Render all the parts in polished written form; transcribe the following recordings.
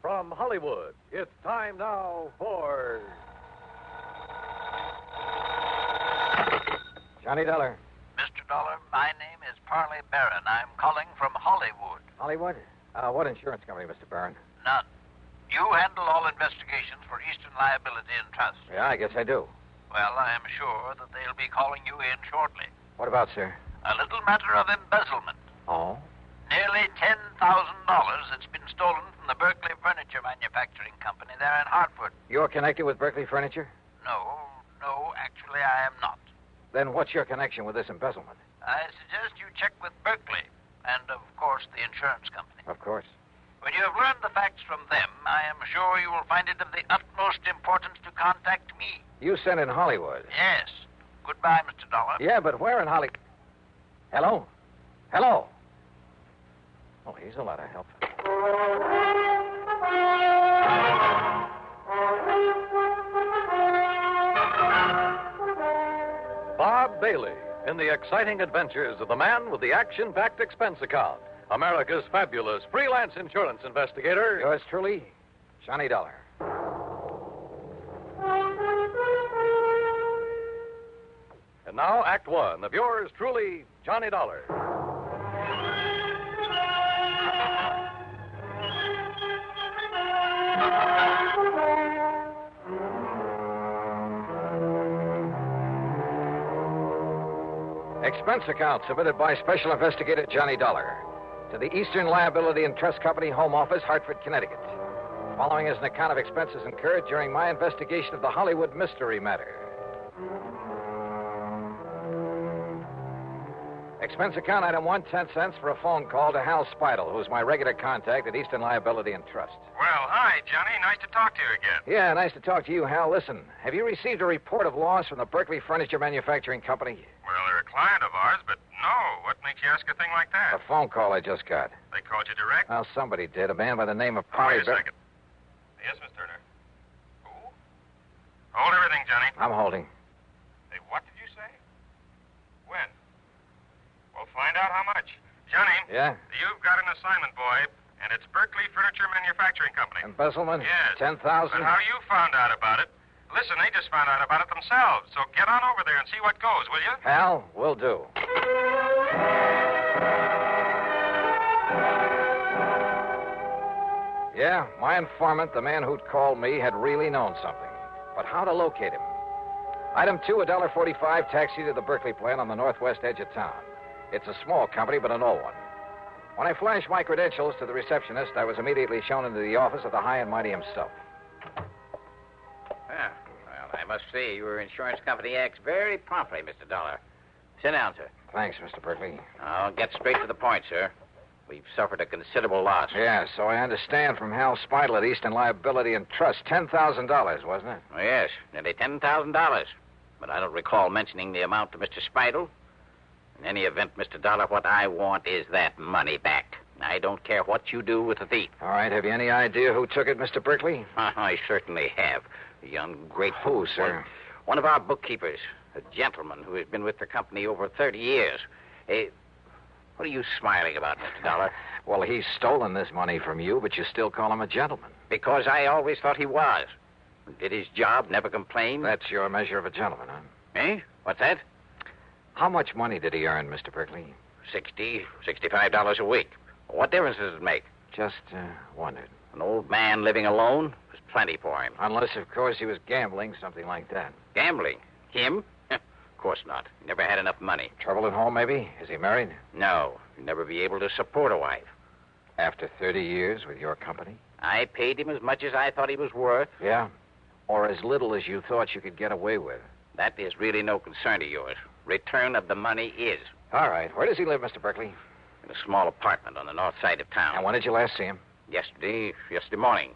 from Hollywood, it's time now for... Johnny Dollar. Mr. Dollar, my name is Parley Barron. I'm calling from Hollywood. Hollywood? What insurance company, Mr. Barron? None. You handle all investigations for Eastern Liability and Trust. Yeah, I guess I do. Well, I am sure that they'll be calling you in shortly. What about, sir? A little matter of embezzlement. Oh? Nearly $10,000 that's been stolen from the Berkeley Furniture Manufacturing Company there in Hartford. You're connected with Berkeley Furniture? No, actually I am not. Then what's your connection with this embezzlement? I suggest you check with Berkeley and, of course, the insurance company. Of course. When you have learned the facts from them, I am sure you will find it of the utmost importance to contact me. You sent in Hollywood? Yes. Goodbye, Mr. Dollar. Yeah, but where in Hollywood? Hello? Hello? Oh, he's a lot of help. Bob Bailey in the exciting adventures of the man with the action-packed expense account, America's fabulous freelance insurance investigator. Yours truly, Johnny Dollar. And now, Act One of yours truly, Johnny Dollar. Expense account submitted by Special Investigator Johnny Dollar to the Eastern Liability and Trust Company, Home Office, Hartford, Connecticut. Following is an account of expenses incurred during my investigation of the Hollywood mystery matter. Expense account item 1, 10 cents for a phone call to Hal Speidel, who's my regular contact at Eastern Liability and Trust. Well, hi, Johnny. Nice to talk to you again. Yeah, nice to talk to you, Hal. Listen, have you received a report of loss from the Berkeley Furniture Manufacturing Company? Well, they're a client of ours, but no. What makes you ask a thing like that? A phone call I just got. They called you direct? Well, somebody did. A man by the name of Oh, Polly. wait a second. Yes, Miss Turner. Who? Hold everything, Johnny. I'm holding. Hey, what did you say? When? Well, find out how much. Johnny. Yeah? You've got an assignment, boy, and it's Berkeley Furniture Manufacturing Company. Embezzlement? Yes. 10,000? But how you found out about it? Listen, they just found out about it themselves, so get on over there and see what goes, will you? Hal, will do. Yeah, my informant, the man who'd called me, had really known something. But how to locate him? Item 2, $1.45 taxi to the Berkeley plant on the northwest edge of town. It's a small company, but an old one. When I flashed my credentials to the receptionist, I was immediately shown into the office of the high and mighty himself. Well, I must say your insurance company acts very promptly, Mr. Dollar. Sit down, sir. Thanks, Mr. Berkeley. I'll get straight to the point, sir. We've suffered a considerable loss. Yeah, so I understand from Hal Speidel at Eastern Liability and Trust. $10,000, wasn't it? Oh, yes, nearly $10,000. But I don't recall mentioning the amount to Mr. Speidel. In any event, Mr. Dollar, what I want is that money back. I don't care what you do with the thief. All right, have you any idea who took it, Mr. Berkeley? I certainly have. The ungrateful... Who, sir? One of our bookkeepers, a gentleman who has been with the company over 30 years. What are you smiling about, Mr. Dollar? Well, he's stolen this money from you, but you still call him a gentleman. Because I always thought he was. Did his job, never complained. That's your measure of a gentleman, huh? Eh? What's that? How much money did he earn, Mr. Berkeley? $65 a week. What difference does it make? Just wondered. An old man living alone was plenty for him. Unless, of course, he was gambling, something like that. Gambling? Him? Of course not. He never had enough money. Trouble at home, maybe? Is he married? No. He'd never be able to support a wife. After 30 years with your company? I paid him as much as I thought he was worth. Yeah? Or as little as you thought you could get away with? That is really no concern of yours. Return of the money is. All right. Where does he live, Mr. Berkeley? In a small apartment on the north side of town. And when did you last see him? Yesterday morning.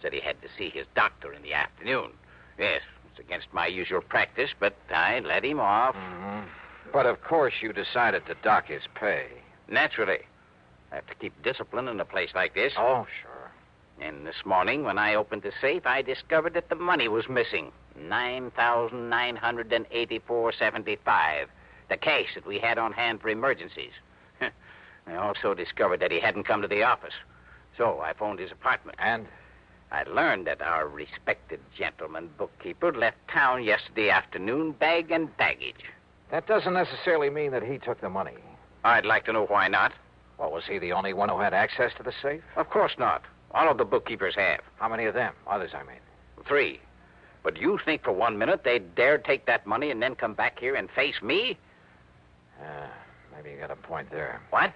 Said he had to see his doctor in the afternoon. Yes, it's against my usual practice, but I let him off. Mm-hmm. But, of course, you decided to dock his pay. Naturally. I have to keep discipline in a place like this. Oh, sure. And this morning, when I opened the safe, I discovered that the money was missing. $9,984.75. The cash that we had on hand for emergencies. I also discovered that he hadn't come to the office. So I phoned his apartment. And? I learned that our respected gentleman bookkeeper left town yesterday afternoon, bag and baggage. That doesn't necessarily mean that he took the money. I'd like to know why not. Well, was he the only one who had access to the safe? Of course not. All of the bookkeepers have. How many of them? Others, I mean. 3. But you think for 1 minute they'd dare take that money and then come back here and face me? Maybe you got a point there. What?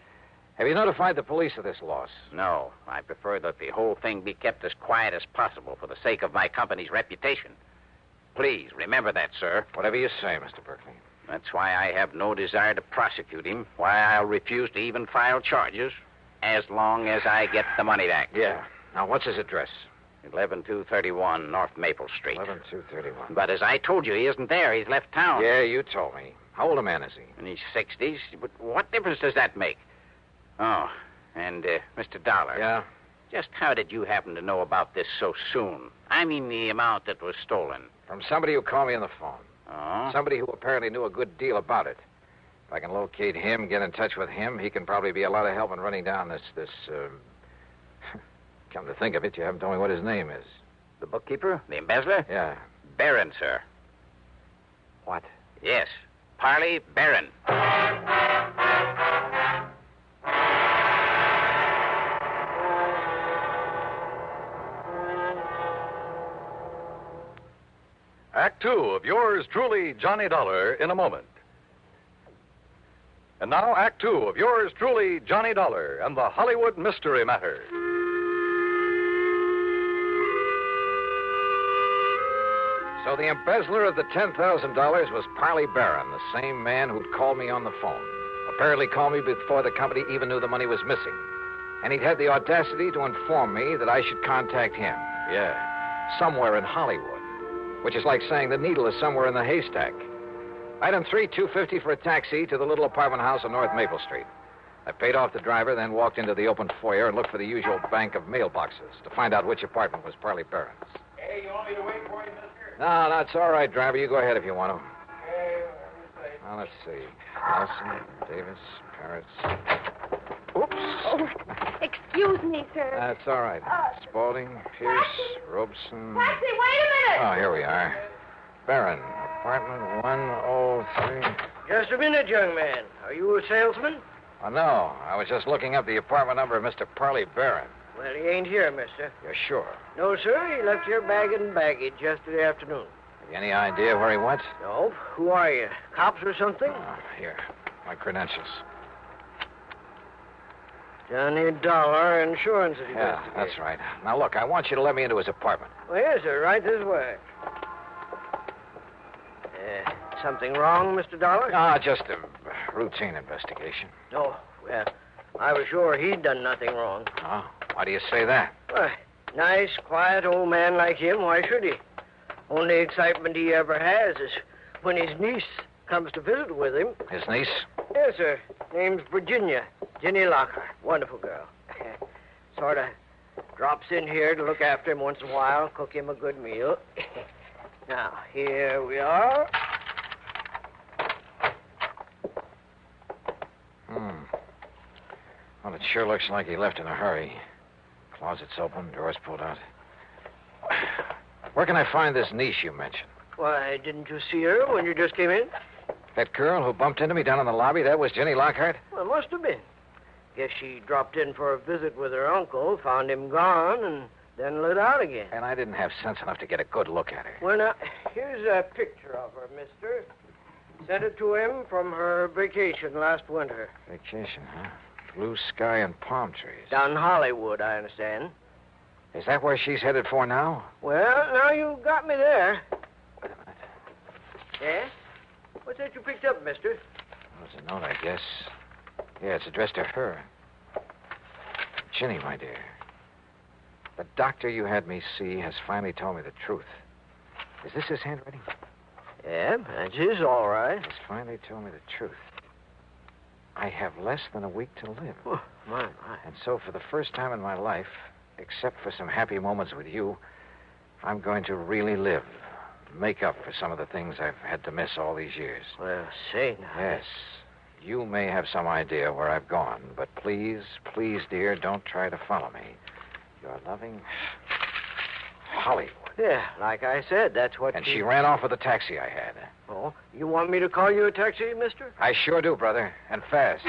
Have you notified the police of this loss? No. I prefer that the whole thing be kept as quiet as possible for the sake of my company's reputation. Please, remember that, sir. Whatever you say, Mr. Berkeley. That's why I have no desire to prosecute him, why I'll refuse to even file charges, as long as I get the money back. Yeah. Now, what's his address? 11231 North Maple Street. 11231. But as I told you, he isn't there. He's left town. Yeah, you told me. How old a man is he? In his 60s. But what difference does that make? Oh, and Mr. Dollar. Yeah? Just how did you happen to know about this so soon? I mean the amount that was stolen. From somebody who called me on the phone. Oh? Somebody who apparently knew a good deal about it. If I can locate him, get in touch with him, he can probably be a lot of help in running down this Come to think of it, you haven't told me what his name is. The bookkeeper? The embezzler? Yeah. Barron, sir. What? Yes. Parley Barron. Act 2 of yours truly, Johnny Dollar, in a moment. And now, Act 2 of yours truly, Johnny Dollar, and the Hollywood Mystery Matter. So the embezzler of the $10,000 was Parley Barron, the same man who'd called me on the phone. Apparently called me before the company even knew the money was missing. And he'd had the audacity to inform me that I should contact him. Yeah, somewhere in Hollywood. Which is like saying the needle is somewhere in the haystack. Item 3, $250 for a taxi to the little apartment house on North Maple Street. I paid off the driver, then walked into the open foyer and looked for the usual bank of mailboxes to find out which apartment was Parley Barron's. Hey, you want me to wait for you, mister? No, it's all right, driver. You go ahead if you want to. Okay, Now, let's see. Nelson, Davis, Parrots. Oops. Oh, excuse me, sir. That's all right. Spaulding, Pierce, Robeson. Taxi, wait a minute. Oh, here we are. Barron, apartment 103. Just a minute, young man. Are you a salesman? Oh, no. I was just looking up the apartment number of Mr. Parley Barron. Well, he ain't here, mister. You're sure? No, sir. He left here bag and baggage yesterday afternoon. Have you any idea where he went? No. Who are you? Cops or something? Here. My credentials. Johnny Dollar Insurance Yeah, Investigator. that's right. Now, look, I want you to let me into his apartment. Well, yes, sir. Right this way. Something wrong, Mr. Dollar? Just a routine investigation. No. Well, I was sure he'd done nothing wrong. Oh, why do you say that? Why, nice, quiet old man like him, why should he? Only excitement he ever has is when his niece comes to visit with him. His niece? Yes, sir. Name's Virginia. Jenny Lockhart. Wonderful girl. Sort of drops in here to look after him once in a while, cook him a good meal. Now, here we are. Well, it sure looks like he left in a hurry. Closet's open, doors pulled out. Where can I find this niece you mentioned? Why, didn't you see her when you just came in? That girl who bumped into me down in the lobby, that was Jenny Lockhart? Well, must have been. Guess she dropped in for a visit with her uncle, found him gone, and then lit out again. And I didn't have sense enough to get a good look at her. Well, now, here's a picture of her, mister. Sent it to him from her vacation last winter. Vacation, huh? Blue sky and palm trees. Down in Hollywood, I understand. Is that where she's headed for now? Well, now you got me there. Wait a minute. Yes? What's that you picked up, mister? Well, it's a note, I guess. Yeah, it's addressed to her. Ginny, my dear. The doctor you had me see has finally told me the truth. Is this his handwriting? Yeah, that's his, all right. He's finally told me the truth. I have less than a week to live. Oh, my. And so for the first time in my life, except for some happy moments with you, I'm going to really live. Make up for some of the things I've had to miss all these years. Well, say now. Yes. You may have some idea where I've gone, but please, dear, don't try to follow me. Your loving... Hollywood. Yeah, like I said, that's what And she ran off with the taxi I had. Oh, you want me to call you a taxi, mister? I sure do, brother. And fast.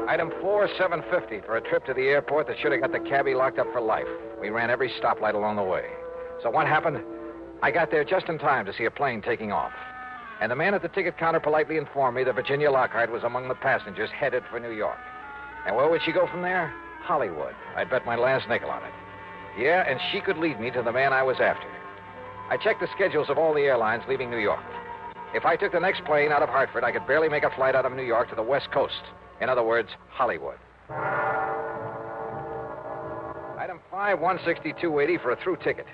Item 4, $7.50 for a trip to the airport that should have got the cabbie locked up for life. We ran every stoplight along the way. So what happened? I got there just in time to see a plane taking off. And the man at the ticket counter politely informed me that Virginia Lockhart was among the passengers headed for New York. And where would she go from there? Hollywood. I'd bet my last nickel on it. Yeah, and she could lead me to the man I was after. I checked the schedules of all the airlines leaving New York. If I took the next plane out of Hartford, I could barely make a flight out of New York to the West Coast. In other words, Hollywood. Item 5, $162.80 for a through ticket.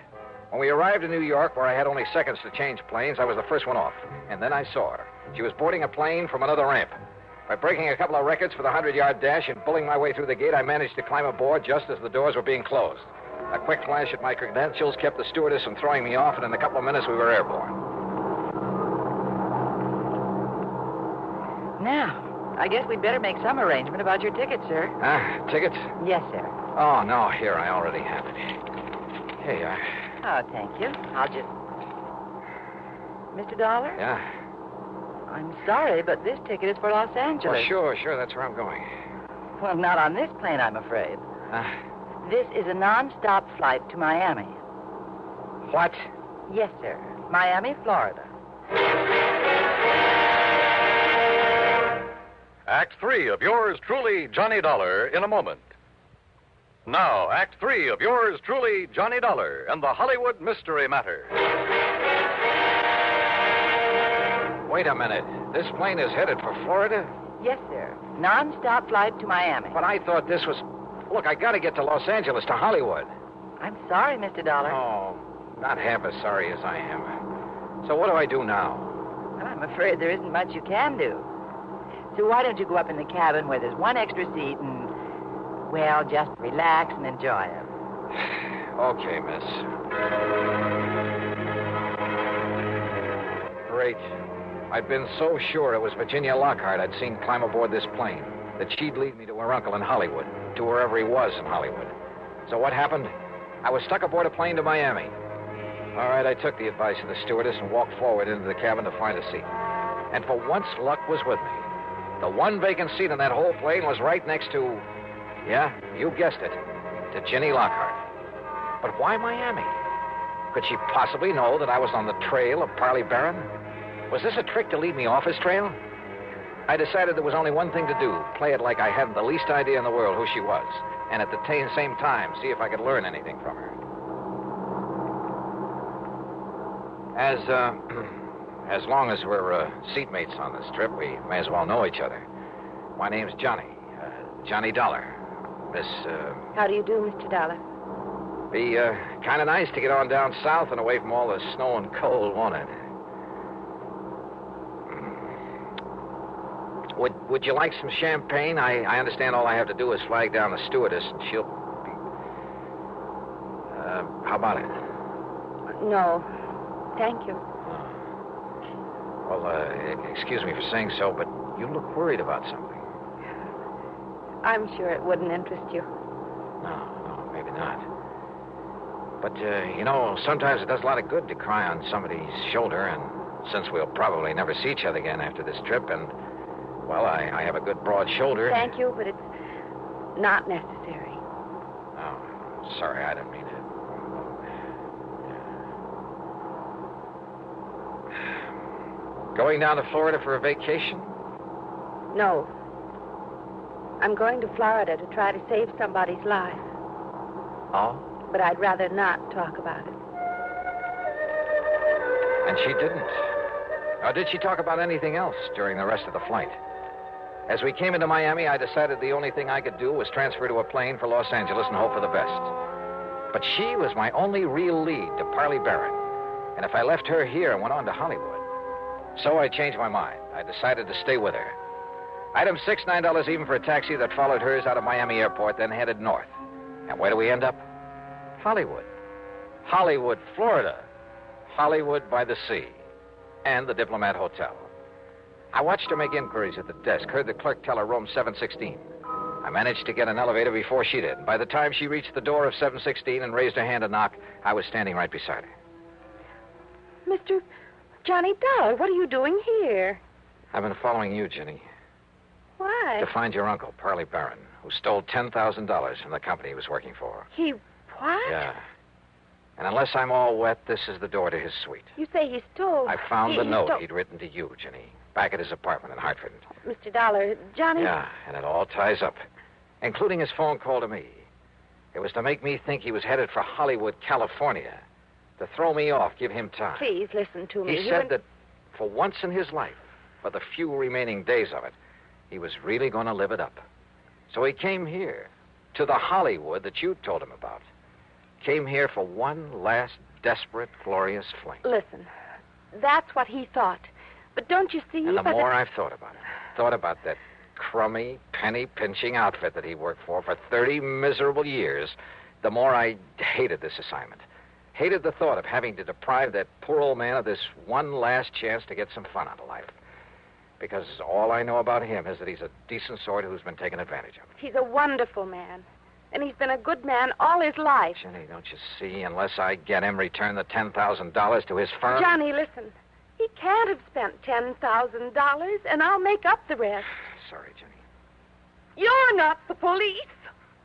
When we arrived in New York, where I had only seconds to change planes, I was the first one off. And then I saw her. She was boarding a plane from another ramp. By breaking a couple of records for the 100-yard dash and pulling my way through the gate, I managed to climb aboard just as the doors were being closed. A quick flash at my credentials kept the stewardess from throwing me off, and in a couple of minutes we were airborne. Now, I guess we'd better make some arrangement about your ticket, sir. Tickets? Yes, sir. Oh, no, here, I already have it. Here you are. Oh, thank you. I'll just... Mr. Dollar? Yeah? I'm sorry, but this ticket is for Los Angeles. Well, sure, that's where I'm going. Well, not on this plane, I'm afraid. This is a non-stop flight to Miami. What? Yes, sir. Miami, Florida. Act 3 of yours truly, Johnny Dollar, in a moment. Now, Act 3 of yours truly, Johnny Dollar, and the Hollywood Mystery Matter. Wait a minute. This plane is headed for Florida? Yes, sir. Non-stop flight to Miami. But I thought this was... Look, I gotta get to Los Angeles, to Hollywood. I'm sorry, Mr. Dollar. Oh, not half as sorry as I am. So what do I do now? Well, I'm afraid there isn't much you can do. So why don't you go up in the cabin where there's one extra seat and, well, just relax and enjoy it. Okay, miss. Great. I'd been so sure it was Virginia Lockhart I'd seen climb aboard this plane, that she'd lead me to her uncle in Hollywood, to wherever he was in Hollywood. So what happened? I was stuck aboard a plane to Miami. All right, I took the advice of the stewardess and walked forward into the cabin to find a seat. And for once, luck was with me. The one vacant seat in that whole plane was right next to, yeah, you guessed it, to Ginny Lockhart. But why Miami? Could she possibly know that I was on the trail of Parley Barron? Was this a trick to lead me off his trail? I decided there was only one thing to do, play it like I hadn't the least idea in the world who she was, and at the same time, see if I could learn anything from her. As long as we're seatmates on this trip, we may as well know each other. My name's Johnny. Johnny Dollar. Miss, How do you do, Mr. Dollar? Be kind of nice to get on down south and away from all the snow and cold, won't it? Would you like some champagne? I understand all I have to do is flag down the stewardess and she'll be... how about it? No. Thank you. Well, excuse me for saying so, but you look worried about something. I'm sure it wouldn't interest you. No, maybe not. But, sometimes it does a lot of good to cry on somebody's shoulder, and since we'll probably never see each other again after this trip, and, well, I have a good broad shoulder. Thank you, but it's not necessary. Oh, sorry, I didn't mean to. Going down to Florida for a vacation? No. I'm going to Florida to try to save somebody's life. Oh? But I'd rather not talk about it. And she didn't. Or did she talk about anything else during the rest of the flight? As we came into Miami, I decided the only thing I could do was transfer to a plane for Los Angeles and hope for the best. But she was my only real lead to Parley Barron. And if I left her here and went on to Hollywood... So I changed my mind. I decided to stay with her. Item 6, $9 even for a taxi that followed hers out of Miami Airport, then headed north. And where do we end up? Hollywood. Hollywood, Florida. Hollywood by the sea. And the Diplomat Hotel. I watched her make inquiries at the desk, heard the clerk tell her room 716. I managed to get an elevator before she did. By the time she reached the door of 716 and raised her hand to knock, I was standing right beside her. Mr. Johnny Dollar, what are you doing here? I've been following you, Ginny, Why? to find your uncle, Parley Barron, who stole $10,000 from the company he was working for. He what? Yeah. And unless I'm all wet, this is the door to his suite. You say he stole... I found the note stole... he'd written to you, Ginny, back at his apartment in Hartford. Mr. Dollar, Johnny... Yeah, and it all ties up, including his phone call to me. It was to make me think he was headed for Hollywood, California, to throw me off, give him time. Please listen to me. He said that for once in his life, for the few remaining days of it, he was really going to live it up. So he came here, to the Hollywood that you told him about. Came here for one last desperate, glorious fling. Listen, that's what he thought. But don't you see... And the more I've thought about that crummy, penny-pinching outfit that he worked for 30 miserable years, the more I hated this assignment. Hated the thought of having to deprive that poor old man of this one last chance to get some fun out of life. Because all I know about him is that he's a decent sort who's been taken advantage of. He's a wonderful man. And he's been a good man all his life. Jenny, don't you see? Unless I get him return the $10,000 to his firm... Johnny, listen. He can't have spent $10,000, and I'll make up the rest. Sorry, Jenny. You're not the police.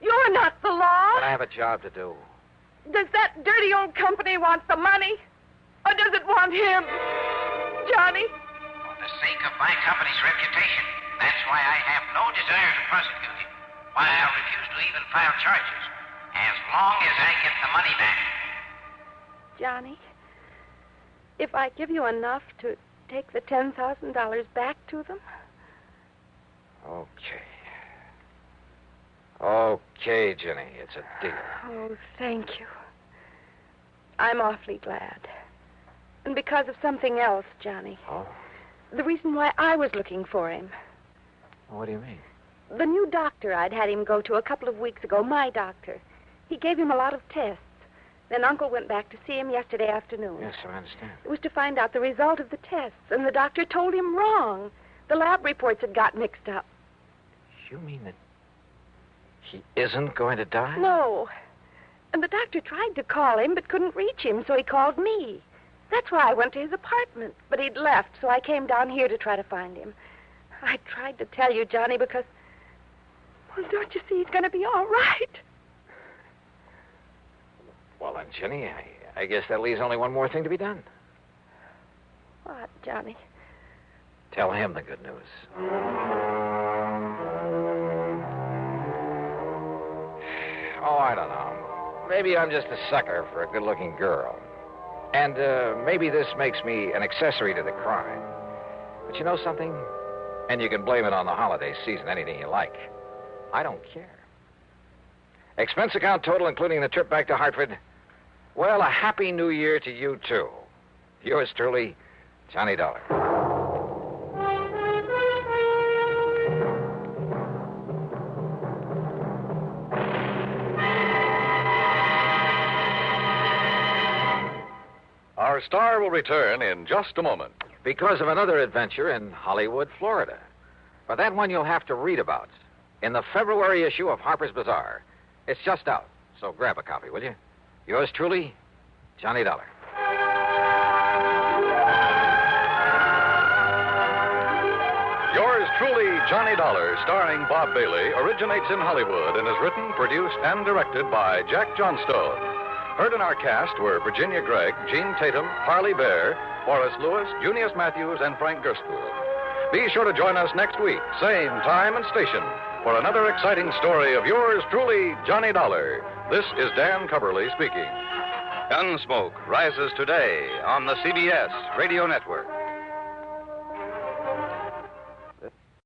You're not the law. But I have a job to do. Does that dirty old company want the money? Or does it want him? Johnny? For the sake of my company's reputation, that's why I have no desire to prosecute him. Why I'll refuse to even file charges, as long as I get the money back. Johnny, if I give you enough to take the $10,000 back to them? Okay, Jenny, it's a deal. Oh, thank you. I'm awfully glad. And because of something else, Johnny. Oh? The reason why I was looking for him. What do you mean? The new doctor I'd had him go to a couple of weeks ago, my doctor. He gave him a lot of tests. Then Uncle went back to see him yesterday afternoon. Yes, I understand. It was to find out the result of the tests, and the doctor told him wrong. The lab reports had got mixed up. You mean that he isn't going to die? No. And the doctor tried to call him, but couldn't reach him, so he called me. That's why I went to his apartment. But he'd left, so I came down here to try to find him. I tried to tell you, Johnny, because... Well, don't you see he's going to be all right? Well, then, Jenny, I guess that leaves only one more thing to be done. What, Johnny? Tell him the good news. Oh, I don't know. Maybe I'm just a sucker for a good-looking girl. And maybe this makes me an accessory to the crime. But you know something? And you can blame it on the holiday season, anything you like. I don't care. Expense account total, including the trip back to Hartford. Well, a happy new year to you, too. Yours truly, Johnny Dollar. Our star will return in just a moment. Because of another adventure in Hollywood, Florida. But that one you'll have to read about in the February issue of Harper's Bazaar. It's just out, so grab a copy, will you? Yours truly, Johnny Dollar. Yours truly, Johnny Dollar, starring Bob Bailey, originates in Hollywood and is written, produced, and directed by Jack Johnstone. Heard in our cast were Virginia Gregg, Gene Tatum, Harley Bear, Forrest Lewis, Junius Matthews, and Frank Gerspool. Be sure to join us next week, same time and station, for another exciting story of yours truly, Johnny Dollar. This is Dan Coverly speaking. Gunsmoke rises today on the CBS Radio Network.